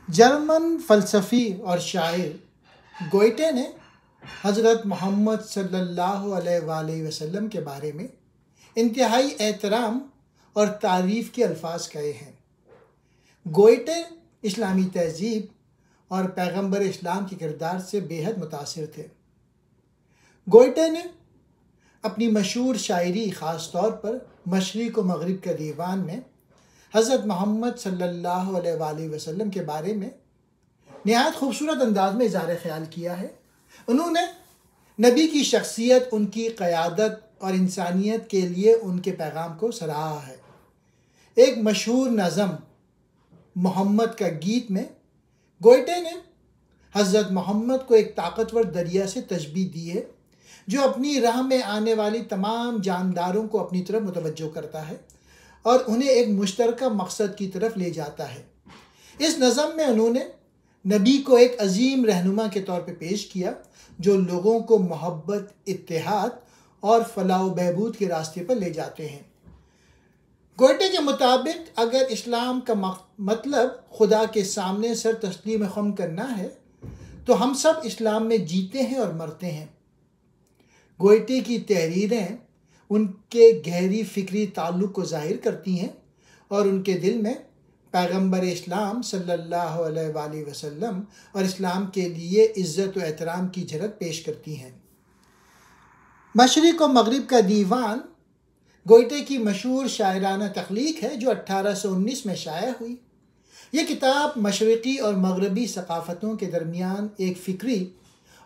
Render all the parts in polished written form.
German فلسفی اور شاعر گوئٹے نے حضرت محمد صلی اللہ علیہ وآلہ وسلم کے بارے میں انتہائی احترام اور تعریف کے الفاظ کہے ہیں۔ گوئٹے اسلامی تہذیب اور پیغمبر اسلام کے کردار سے بے حد متاثر تھے۔ گوئٹے نے اپنی مشہور شاعری، خاص طور پر مشرق و مغرب کا دیوان میں حضرت محمد صلی اللہ علیہ وآلہ وسلم کے بارے میں نہایت خوبصورت انداز میں اظہار خیال کیا ہے۔ انہوں نے نبی کی شخصیت، ان کی قیادت اور انسانیت کے لیے ان کے پیغام کو سراہا ہے۔ ایک مشہور نظم محمد کا گیت میں گوئٹے نے حضرت محمد کو ایک طاقتور دریا سے تشبیہ دی ہے جو اپنی راہ میں آنے والی تمام جانداروں کو اپنی طرف متوجہ کرتا ہے اور انہیں ایک مشترکہ مقصد کی طرف لے جاتا ہے۔ اس نظم میں انہوں نے نبی کو ایک عظیم رہنما کے طور پہ پیش کیا جو لوگوں کو محبت، اتحاد اور فلاح و بہبود کے راستے پر لے جاتے ہیں۔ گوئٹے کے مطابق اگر اسلام کا مطلب خدا کے سامنے سر تسلیم خم کرنا ہے تو ہم سب اسلام میں جیتے ہیں اور مرتے ہیں۔ گوئٹے کی تحریریں ان کے گہری فکری تعلق کو ظاہر کرتی ہیں اور ان کے دل میں پیغمبر اسلام صلی اللہ علیہ وآلہ وسلم اور اسلام کے لیے عزت و احترام کی جھلک پیش کرتی ہیں۔ مشرق و مغرب کا دیوان گوئٹے کی مشہور شاعرانہ تخلیق ہے جو 1819 میں شائع ہوئی۔ یہ کتاب مشرقی اور مغربی ثقافتوں کے درمیان ایک فکری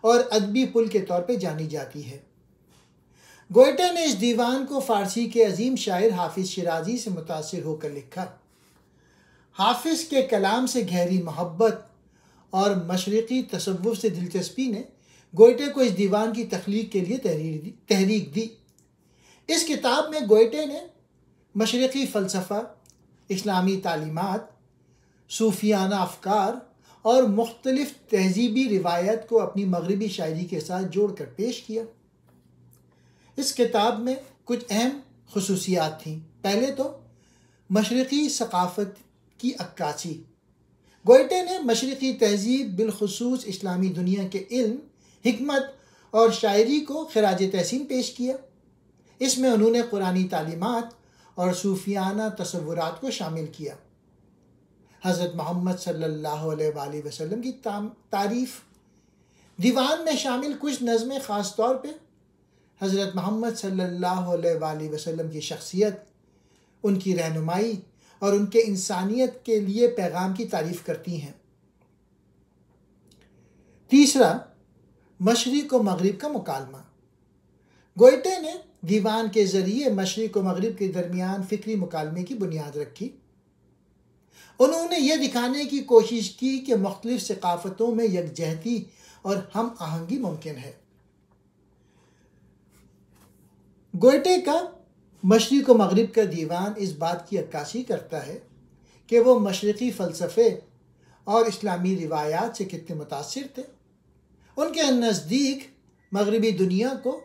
اور ادبی پل کے طور پہ جانی جاتی ہے۔ گوئٹے نے اس دیوان کو فارسی کے عظیم شاعر حافظ شیرازی سے متاثر ہو کر لکھا۔ حافظ کے کلام سے گہری محبت اور مشرقی تصوف سے دلچسپی نے گوئٹے کو اس دیوان کی تخلیق کے لیے تحریک دی۔ اس کتاب میں گوئٹے نے مشرقی فلسفہ، اسلامی تعلیمات، صوفیانہ افکار اور مختلف تہذیبی روایت کو اپنی مغربی شاعری کے ساتھ جوڑ کر پیش کیا۔ اس کتاب میں کچھ اہم خصوصیات تھیں۔ پہلے تو مشرقی ثقافت کی عکاسی۔ گوئٹے نے مشرقی تہذیب، بالخصوص اسلامی دنیا کے علم، حکمت اور شاعری کو خراج تحسین پیش کیا۔ اس میں انہوں نے قرآنی تعلیمات اور صوفیانہ تصورات کو شامل کیا۔ حضرت محمد صلی اللہ علیہ وآلہ وسلم کی تعریف۔ دیوان میں شامل کچھ نظمیں خاص طور پہ حضرت محمد صلی اللہ علیہ وآلہ وسلم کی شخصیت، ان کی رہنمائی اور ان کے انسانیت کے لیے پیغام کی تعریف کرتی ہیں۔ تیسرا، مشرق و مغرب کا مکالمہ۔ گوئٹے نے دیوان کے ذریعے مشرق و مغرب کے درمیان فکری مکالمے کی بنیاد رکھی۔ انہوں نے یہ دکھانے کی کوشش کی کہ مختلف ثقافتوں میں یکجہتی اور ہم آہنگی ممکن ہے۔ گوئٹے کا مشرق و مغرب کا دیوان اس بات کی عکاسی کرتا ہے کہ وہ مشرقی فلسفے اور اسلامی روایات سے کتنے متاثر تھے۔ ان کے نزدیک مغربی دنیا کو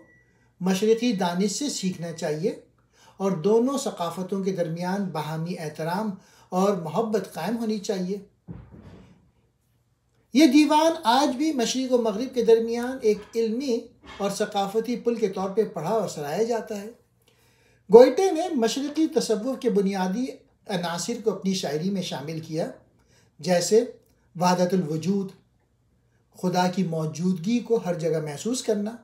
مشرقی دانش سے سیکھنا چاہیے اور دونوں ثقافتوں کے درمیان باہمی احترام اور محبت قائم ہونی چاہیے۔ یہ دیوان آج بھی مشرق و مغرب کے درمیان ایک علمی اور ثقافتی پل کے طور پہ پڑھا اور سراہا جاتا ہے۔ گوئٹے نے مشرقی تصوف کے بنیادی عناصر کو اپنی شاعری میں شامل کیا، جیسے وحدت الوجود، خدا کی موجودگی کو ہر جگہ محسوس کرنا،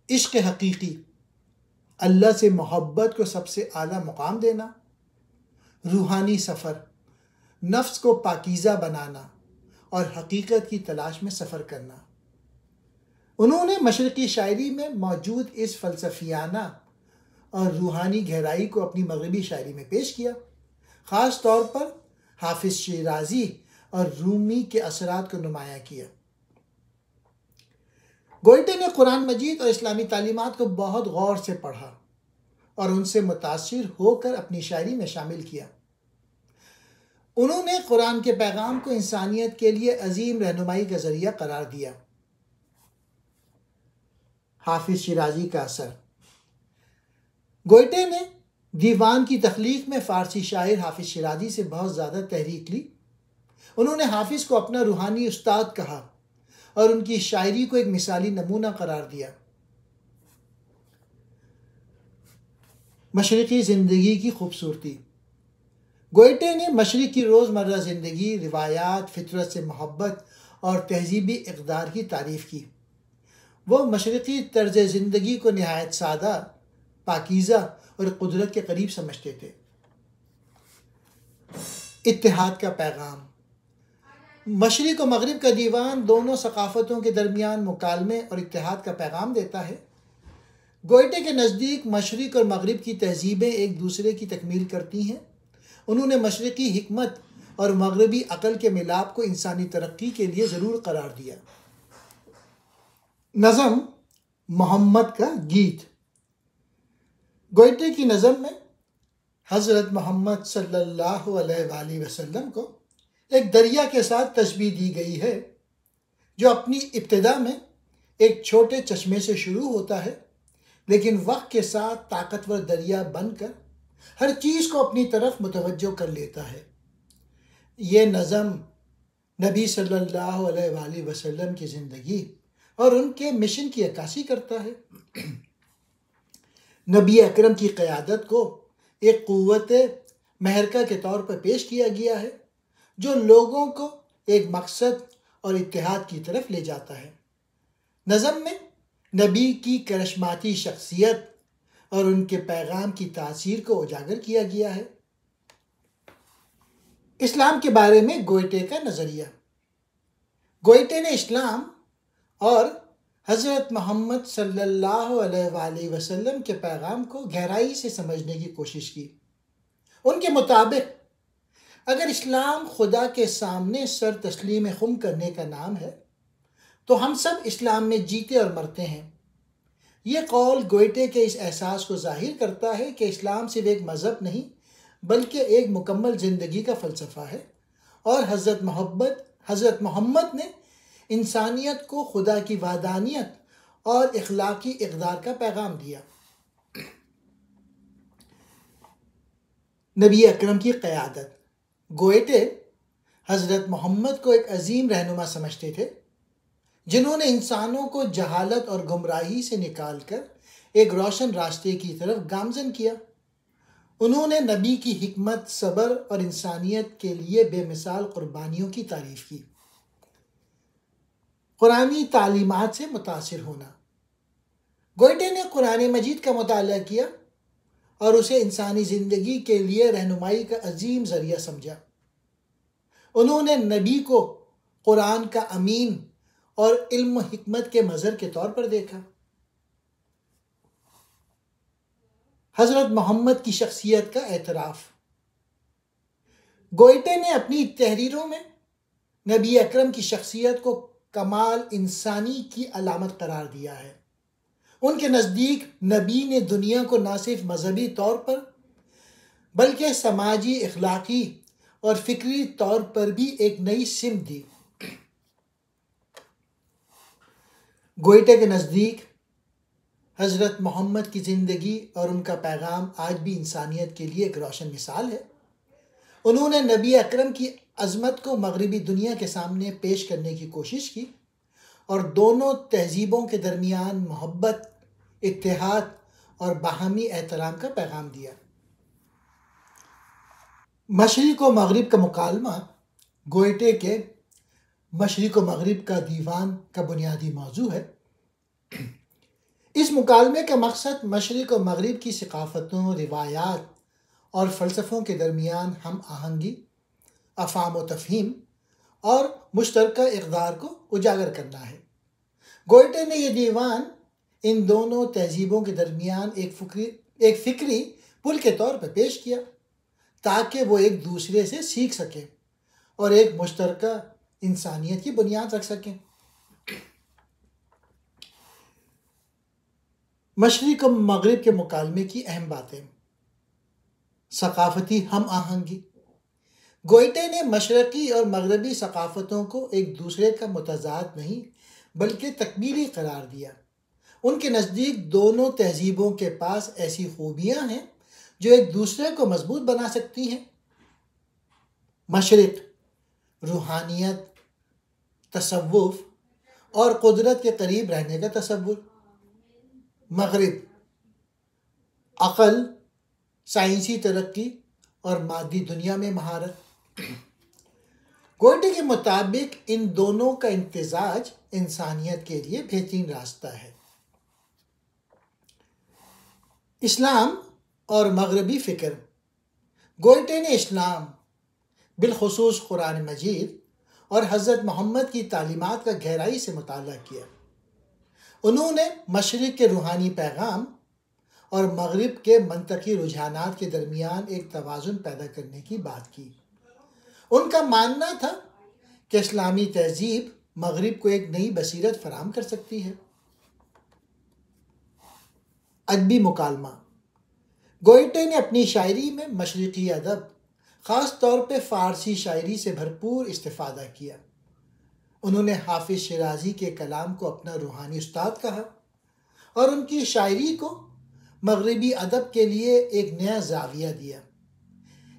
عشق حقیقی، اللہ سے محبت کو سب سے اعلیٰ مقام دینا، روحانی سفر، نفس کو پاکیزہ بنانا اور حقیقت کی تلاش میں سفر کرنا۔ انہوں نے مشرقی شاعری میں موجود اس فلسفیانہ اور روحانی گہرائی کو اپنی مغربی شاعری میں پیش کیا، خاص طور پر حافظ شیرازی اور رومی کے اثرات کو نمایاں کیا۔ گوئٹے نے قرآن مجید اور اسلامی تعلیمات کو بہت غور سے پڑھا اور ان سے متاثر ہو کر اپنی شاعری میں شامل کیا۔ انہوں نے قرآن کے پیغام کو انسانیت کے لیے عظیم رہنمائی کا ذریعہ قرار دیا۔ حافظ شیرازی کا اثر۔ گوئٹے نے دیوان کی تخلیق میں فارسی شاعر حافظ شیرازی سے بہت زیادہ تحریک لی۔ انہوں نے حافظ کو اپنا روحانی استاد کہا اور ان کی شاعری کو ایک مثالی نمونہ قرار دیا۔ مشرقی زندگی کی خوبصورتی۔ گوئٹے نے مشرق کی روزمرہ زندگی، روایات، فطرت سے محبت اور تہذیبی اقدار کی تعریف کی۔ وہ مشرقی طرز زندگی کو نہایت سادہ، پاکیزہ اور قدرت کے قریب سمجھتے تھے۔ اتحاد کا پیغام۔ مشرق و مغرب کا دیوان دونوں ثقافتوں کے درمیان مکالمے اور اتحاد کا پیغام دیتا ہے۔ گوئٹے کے نزدیک مشرق اور مغرب کی تہذیبیں ایک دوسرے کی تکمیل کرتی ہیں۔ انہوں نے مشرقی حکمت اور مغربی عقل کے ملاپ کو انسانی ترقی کے لیے ضرور قرار دیا۔ نظم محمد کا گیت۔ گوئٹے کی نظم میں حضرت محمد صلی اللہ علیہ وآلہ وسلم کو ایک دریا کے ساتھ تشبیہ دی گئی ہے جو اپنی ابتدا میں ایک چھوٹے چشمے سے شروع ہوتا ہے، لیکن وقت کے ساتھ طاقتور دریا بن کر ہر چیز کو اپنی طرف متوجہ کر لیتا ہے۔ یہ نظم نبی صلی اللہ علیہ وآلہ وسلم کی زندگی اور ان کے مشن کی عکاسی کرتا ہے۔ نبی اکرم کی قیادت کو ایک قوت محرکہ کے طور پر پیش کیا گیا ہے جو لوگوں کو ایک مقصد اور اتحاد کی طرف لے جاتا ہے۔ نظم میں نبی کی کرشماتی شخصیت اور ان کے پیغام کی تاثیر کو اجاگر کیا گیا ہے۔ اسلام کے بارے میں گوئٹے کا نظریہ۔ گوئٹے نے اسلام اور حضرت محمد صلی اللہ علیہ وآلہ وسلم کے پیغام کو گہرائی سے سمجھنے کی کوشش کی۔ ان کے مطابق اگر اسلام خدا کے سامنے سر تسلیم خم کرنے کا نام ہے تو ہم سب اسلام میں جیتے اور مرتے ہیں۔ یہ قول گوئٹے کے اس احساس کو ظاہر کرتا ہے کہ اسلام صرف ایک مذہب نہیں بلکہ ایک مکمل زندگی کا فلسفہ ہے، اور حضرت محمد نے انسانیت کو خدا کی وحدانیت اور اخلاقی اقدار کا پیغام دیا۔ نبی اکرم کی قیادت۔ گوئٹے حضرت محمد کو ایک عظیم رہنما سمجھتے تھے جنہوں نے انسانوں کو جہالت اور گمراہی سے نکال کر ایک روشن راستے کی طرف گامزن کیا۔ انہوں نے نبی کی حکمت، صبر اور انسانیت کے لیے بے مثال قربانیوں کی تعریف کی۔ قرآنی تعلیمات سے متاثر ہونا۔ گوئٹے نے قرآن مجید کا مطالعہ کیا اور اسے انسانی زندگی کے لیے رہنمائی کا عظیم ذریعہ سمجھا۔ انہوں نے نبی کو قرآن کا امین اور علم و حکمت کے مظہر کے طور پر دیکھا۔ حضرت محمد کی شخصیت کا اعتراف۔ گوئٹے نے اپنی تحریروں میں نبی اکرم کی شخصیت کو کمال انسانی کی علامت قرار دیا ہے۔ ان کے نزدیک نبی نے دنیا کو نہ صرف مذہبی طور پر بلکہ سماجی، اخلاقی اور فکری طور پر بھی ایک نئی سمت دی۔ گوئٹے کے نزدیک حضرت محمد کی زندگی اور ان کا پیغام آج بھی انسانیت کے لیے ایک روشن مثال ہے۔ انہوں نے نبی اکرم کی عظمت کو مغربی دنیا کے سامنے پیش کرنے کی کوشش کی اور دونوں تہذیبوں کے درمیان محبت، اتحاد اور باہمی احترام کا پیغام دیا۔ مشرق و مغرب کا مکالمہ گوئٹے کے مشرق و مغرب کا دیوان کا بنیادی موضوع ہے۔ اس مکالمے کا مقصد مشرق و مغرب کی ثقافتوں، روایات اور فلسفوں کے درمیان ہم آہنگی، افہام و تفہیم اور مشترکہ اقدار کو اجاگر کرنا ہے۔ گوئٹے نے یہ دیوان ان دونوں تہذیبوں کے درمیان ایک فکری پل کے طور پر پیش کیا تاکہ وہ ایک دوسرے سے سیکھ سکیں اور ایک مشترکہ انسانیت کی بنیاد رکھ سکیں۔ مشرق و مغرب کے مکالمے کی اہم باتیں۔ ثقافتی ہم آہنگی۔ گوئٹے نے مشرقی اور مغربی ثقافتوں کو ایک دوسرے کا متضاد نہیں بلکہ تکمیلی قرار دیا۔ ان کے نزدیک دونوں تہذیبوں کے پاس ایسی خوبیاں ہیں جو ایک دوسرے کو مضبوط بنا سکتی ہیں۔ مشرق روحانیت، تصوف اور قدرت کے قریب رہنے کا تصور۔ مغرب عقل، سائنسی ترقی اور مادی دنیا میں مہارت۔ گوئٹے کے مطابق ان دونوں کا امتزاج انسانیت کے لیے بہترین راستہ ہے۔ اسلام اور مغربی فکر۔ گوئٹے نے اسلام، بالخصوص قرآن مجید اور حضرت محمد کی تعلیمات کا گہرائی سے مطالعہ کیا۔ انہوں نے مشرق کے روحانی پیغام اور مغرب کے منطقی رجحانات کے درمیان ایک توازن پیدا کرنے کی بات کی۔ ان کا ماننا تھا کہ اسلامی تہذیب مغرب کو ایک نئی بصیرت فراہم کر سکتی ہے۔ ادبی مکالمہ۔ گوئٹے نے اپنی شاعری میں مشرقی ادب، خاص طور پہ فارسی شاعری سے بھرپور استفادہ کیا۔ انہوں نے حافظ شیرازی کے کلام کو اپنا روحانی استاد کہا اور ان کی شاعری کو مغربی ادب کے لیے ایک نیا زاویہ دیا۔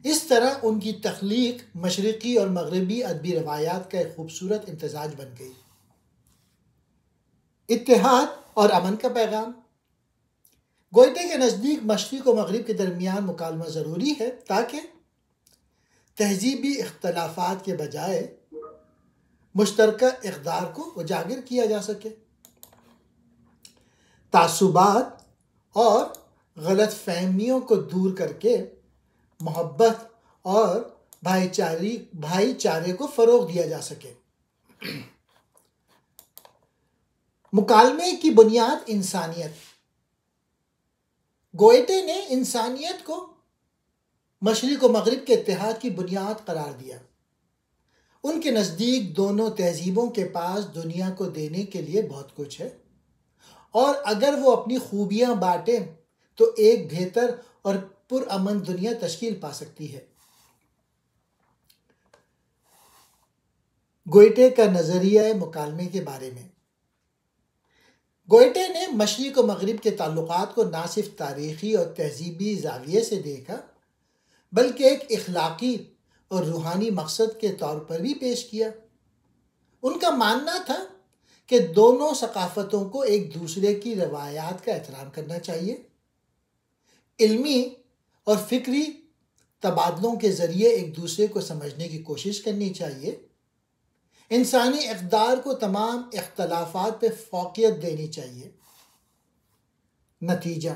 اس طرح ان کی تخلیق مشرقی اور مغربی ادبی روایات کا ایک خوبصورت امتزاج بن گئی۔ اتحاد اور امن کا پیغام۔ گوئٹے کے نزدیک مشرق و مغرب کے درمیان مکالمہ ضروری ہے تاکہ تہذیبی اختلافات کے بجائے مشترکہ اقدار کو اجاگر کیا جا سکے۔ تعصبات اور غلط فہمیوں کو دور کر کے محبت اور بھائی چارے کو فروغ دیا جا سکے۔ مکالمے کی بنیاد انسانیت۔ گوئٹے نے انسانیت کو مشرق و مغرب کے اتحاد کی بنیاد قرار دیا۔ ان کے نزدیک دونوں تہذیبوں کے پاس دنیا کو دینے کے لیے بہت کچھ ہے، اور اگر وہ اپنی خوبیاں بانٹیں تو ایک بہتر اور پرامن دنیا تشکیل پا سکتی ہے۔ گوئٹے کا نظریہ مکالمے کے بارے میں۔ گوئٹے نے مشرق و مغرب کے تعلقات کو نہ صرف تاریخی اور تہذیبی زاویے سے دیکھا بلکہ ایک اخلاقی اور روحانی مقصد کے طور پر بھی پیش کیا۔ ان کا ماننا تھا کہ دونوں ثقافتوں کو ایک دوسرے کی روایات کا احترام کرنا چاہیے، علمی اور فکری تبادلوں کے ذریعے ایک دوسرے کو سمجھنے کی کوشش کرنی چاہیے، انسانی اقدار کو تمام اختلافات پہ فوقیت دینی چاہیے۔ نتیجہ: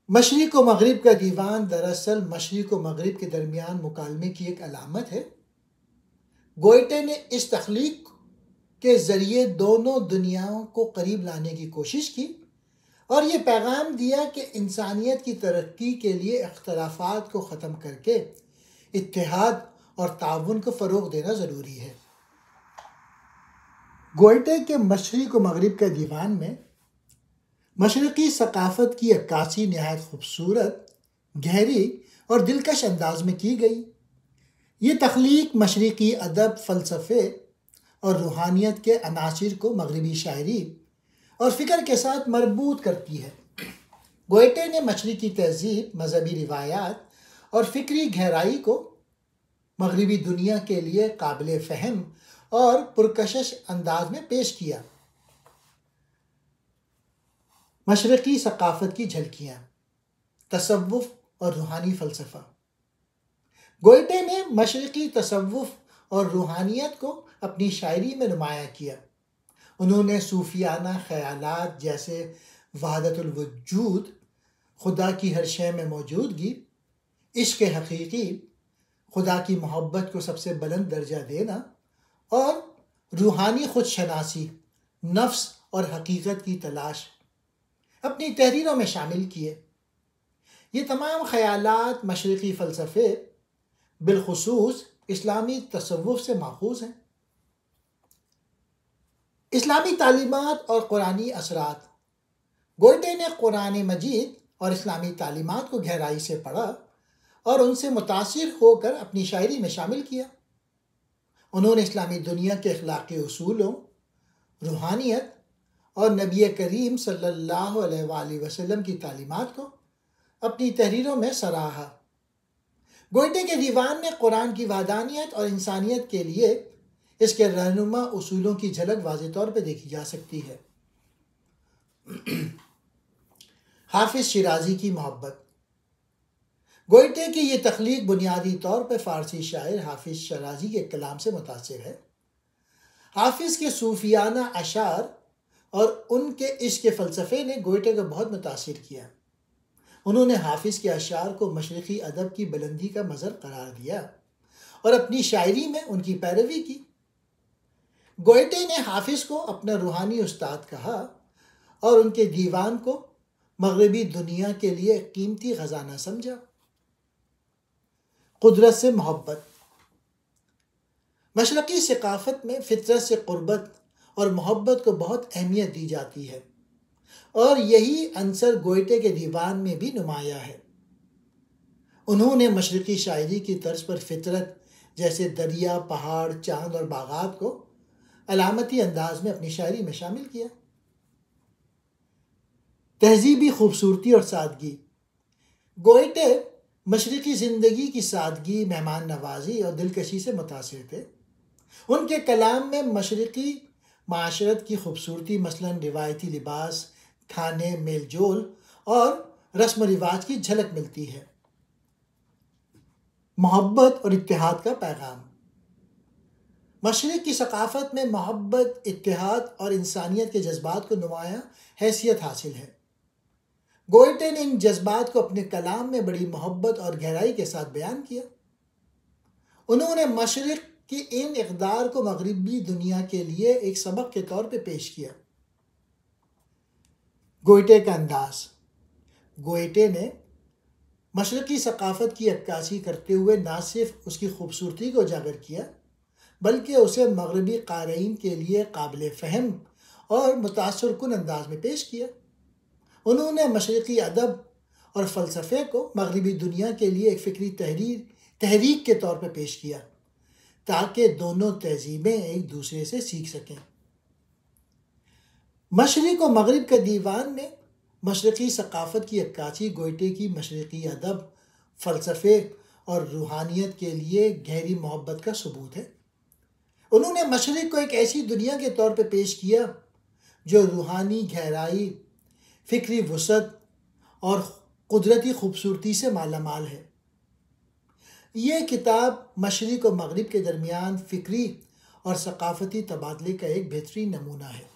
مشرق و مغرب کا دیوان دراصل مشرق و مغرب کے درمیان مکالمے کی ایک علامت ہے۔ گوئٹے نے اس تخلیق کے ذریعے دونوں دنیاؤں کو قریب لانے کی کوشش کی اور یہ پیغام دیا کہ انسانیت کی ترقی کے لیے اختلافات کو ختم کر کے اتحاد اور تعاون کو فروغ دینا ضروری ہے۔ گوئٹے کے مشرق و مغرب کے دیوان میں مشرقی ثقافت کی عکاسی نہایت خوبصورت، گہری اور دلکش انداز میں کی گئی۔ یہ تخلیق مشرقی ادب، فلسفے اور روحانیت کے عناصر کو مغربی شاعری اور فکر کے ساتھ مربوط کرتی ہے۔ گوئٹے نے مشرقی تہذیب، مذہبی روایات اور فکری گہرائی کو مغربی دنیا کے لیے قابل فہم اور پرکشش انداز میں پیش کیا۔ مشرقی ثقافت کی جھلکیاں، تصوف اور روحانی فلسفہ۔ گوئٹے نے مشرقی تصوف اور روحانیت کو اپنی شاعری میں نمایاں کیا۔ انہوں نے صوفیانہ خیالات جیسے وحدت الوجود، خدا کی ہر شے میں موجودگی، عشق حقیقی، خدا کی محبت کو سب سے بلند درجہ دینا اور روحانی خود شناسی، نفس اور حقیقت کی تلاش اپنی تحریروں میں شامل کیے۔ یہ تمام خیالات مشرقی فلسفے، بالخصوص اسلامی تصوف سے ماخوذ ہیں۔ اسلامی تعلیمات اور قرآنی اثرات۔ گوئٹے نے قرآن مجید اور اسلامی تعلیمات کو گہرائی سے پڑھا اور ان سے متاثر ہو کر اپنی شاعری میں شامل کیا۔ انہوں نے اسلامی دنیا کے اخلاقی اصولوں، روحانیت اور نبی کریم صلی اللہ علیہ وآلہ وسلم کی تعلیمات کو اپنی تحریروں میں سراہا۔ گوئٹے کے دیوان میں قرآن کی وحدانیت اور انسانیت کے لیے اس کے رہنما اصولوں کی جھلک واضح طور پہ دیکھی جا سکتی ہے۔ حافظ شیرازی کی محبت۔ گوئٹے کی یہ تخلیق بنیادی طور پر فارسی شاعر حافظ شیرازی کے کلام سے متاثر ہے۔ حافظ کے صوفیانہ اشعار اور ان کے عشق فلسفے نے گوئٹے کو بہت متاثر کیا۔ انہوں نے حافظ کے اشعار کو مشرقی ادب کی بلندی کا مظہر قرار دیا اور اپنی شاعری میں ان کی پیروی کی۔ گوئٹے نے حافظ کو اپنا روحانی استاد کہا اور ان کے دیوان کو مغربی دنیا کے لیے ایک قیمتی خزانہ سمجھا۔ قدرت سے محبت۔ مشرقی ثقافت میں فطرت سے قربت اور محبت کو بہت اہمیت دی جاتی ہے اور یہی عنصر گوئٹے کے دیوان میں بھی نمایاں ہے۔ انہوں نے مشرقی شاعری کی طرز پر فطرت جیسے دریا، پہاڑ، چاند اور باغات کو علامتی انداز میں اپنی شاعری میں شامل کیا۔ تہذیبی خوبصورتی اور سادگی۔ گوئٹے مشرقی زندگی کی سادگی، مہمان نوازی اور دلکشی سے متاثر تھے۔ ان کے کلام میں مشرقی معاشرت کی خوبصورتی، مثلاً روایتی لباس، کھانے، میل جول اور رسم و رواج کی جھلک ملتی ہے۔ محبت اور اتحاد کا پیغام۔ مشرق کی ثقافت میں محبت، اتحاد اور انسانیت کے جذبات کو نمایاں حیثیت حاصل ہے۔ گوئٹے نے ان جذبات کو اپنے کلام میں بڑی محبت اور گہرائی کے ساتھ بیان کیا۔ انہوں نے مشرق کی ان اقدار کو مغربی دنیا کے لیے ایک سبق کے طور پہ پیش کیا۔ گوئٹے کا انداز۔ گوئٹے نے مشرقی ثقافت کی عکاسی کرتے ہوئے نہ صرف اس کی خوبصورتی کو اجاگر کیا بلکہ اسے مغربی قارئین کے لیے قابل فہم اور متاثر کن انداز میں پیش کیا۔ انہوں نے مشرقی ادب اور فلسفے کو مغربی دنیا کے لیے ایک فکری تحریک کے طور پر پیش کیا تاکہ دونوں تہذیبیں ایک دوسرے سے سیکھ سکیں۔ مشرق و مغرب کے دیوان میں مشرقی ثقافت کی عکاسی گوئٹے کی مشرقی ادب، فلسفے اور روحانیت کے لیے گہری محبت کا ثبوت ہے۔ انہوں نے مشرق کو ایک ایسی دنیا کے طور پہ پیش کیا جو روحانی گہرائی، فکری وسعت اور قدرتی خوبصورتی سے مالا مال ہے۔ یہ کتاب مشرق و مغرب کے درمیان فکری اور ثقافتی تبادلے کا ایک بہترین نمونہ ہے۔